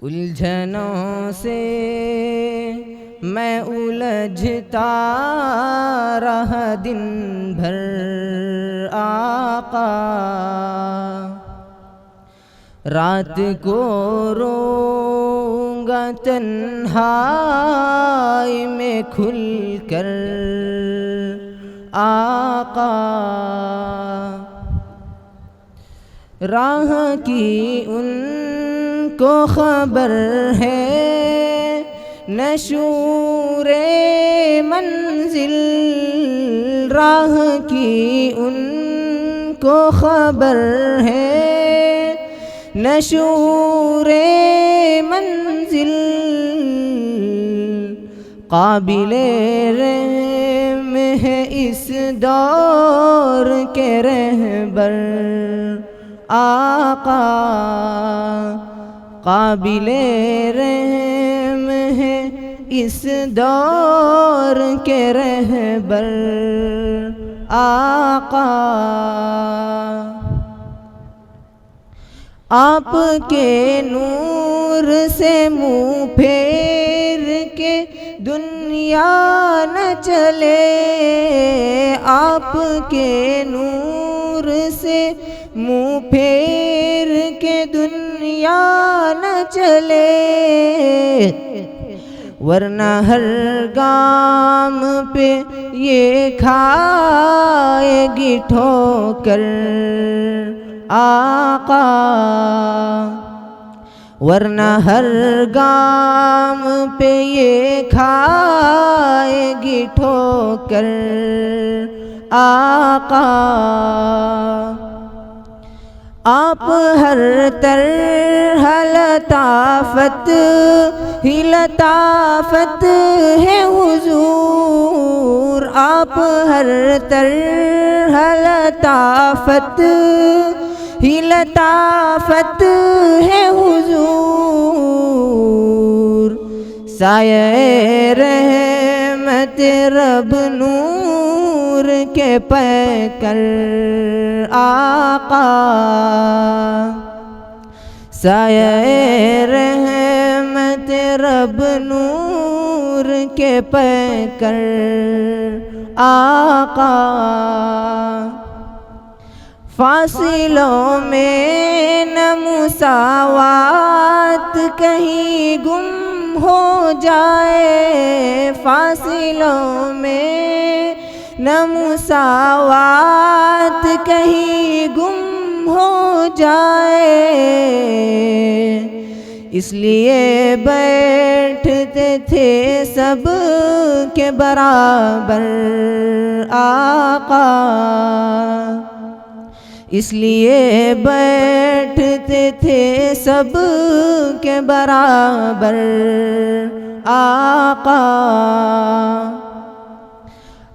الجھنوں سے میں الجھتا رہا دن بھر آقا، رات کو روؤں گا تنہائی میں کھل کر آقا، راہ کی ان کو خبر ہے نشور منزل، راہ کی ان کو خبر ہے نشور منزل، قابل رحم ہے اس دور کے رہبر آقا، قابل رحم ہے اس دور کے رہبر آقا، آپ کے نور سے منہ پھیر کے دنیا نہ چلے، آپ کے نور سے منہ پھیر کے دنیا نہ چلے، ورنہ ہر گام پہ یہ کھائے گی ٹھوکر آقا، ورنہ ہر گام پہ یہ کھائے گی ٹھوکر آقا، آپ ہر طرح لطافت ہی لطافت ہے حضور، آپ ہر طرح لطافت ہی لطافت ہے حضور، سایہ رحمت رب نور کے پیکر آقا، سایہ رحمت رب نور کے پیکر آقا، فاصلوں میں نہ مساوات کہیں گم ہو جائے، فاصلوں میں نہ مساوات کہیں گم ہو جائے، اس لیے بیٹھتے تھے سب کے برابر آقا، اس لیے بیٹھتے تھے سب کے برابر آقا،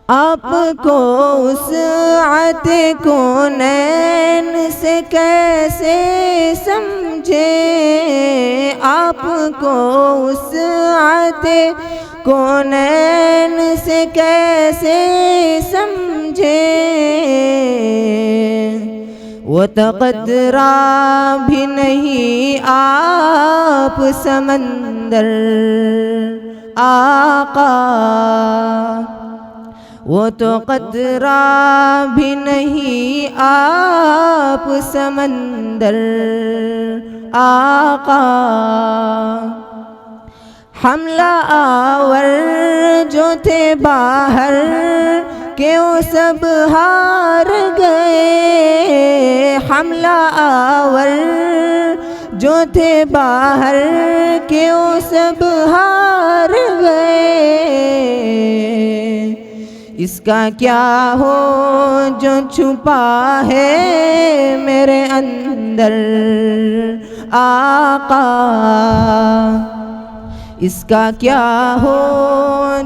آپ کو وسعت کونین سے کیسے سمجھے، آپ کو وسعت کونین سے کیسے سمجھے، وہ تقدرا بھی نہیں آپ سمندر آقا، وہ تو قطرہ بھی نہیں آپ سمندر آقا، حملہ آور جو تھے باہر کہ وہ سب ہار گئے، حملہ آور جو تھے باہر کہ وہ سب ہار گئے، اس کا کیا ہو جو چھپا ہے میرے اندر آقا، اس کا کیا ہو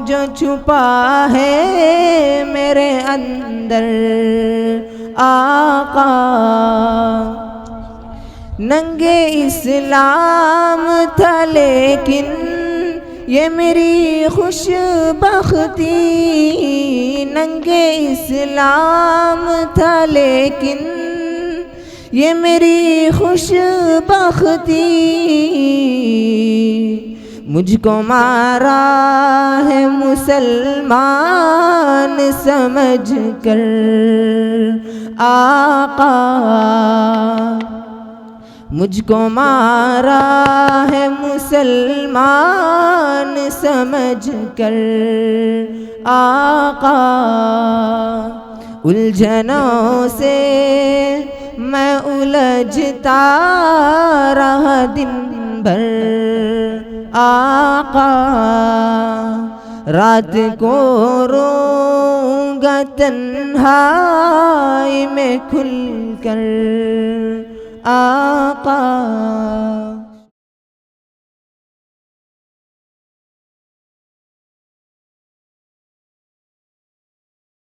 جو چھپا ہے میرے اندر آقا، ننگے اسلام تھا لیکن یہ میری خوش بختی، ننگے اسلام تھا لیکن یہ میری خوش بختی، مجھ کو مارا ہے مسلمان سمجھ کر آقا، مجھ کو مارا ہے مسلمان سمجھ کر آقا، الجھنوں سے میں الجھتا رہا دن بھر آقا، رات کو روں گا تنہائی میں کھل کر آقا۔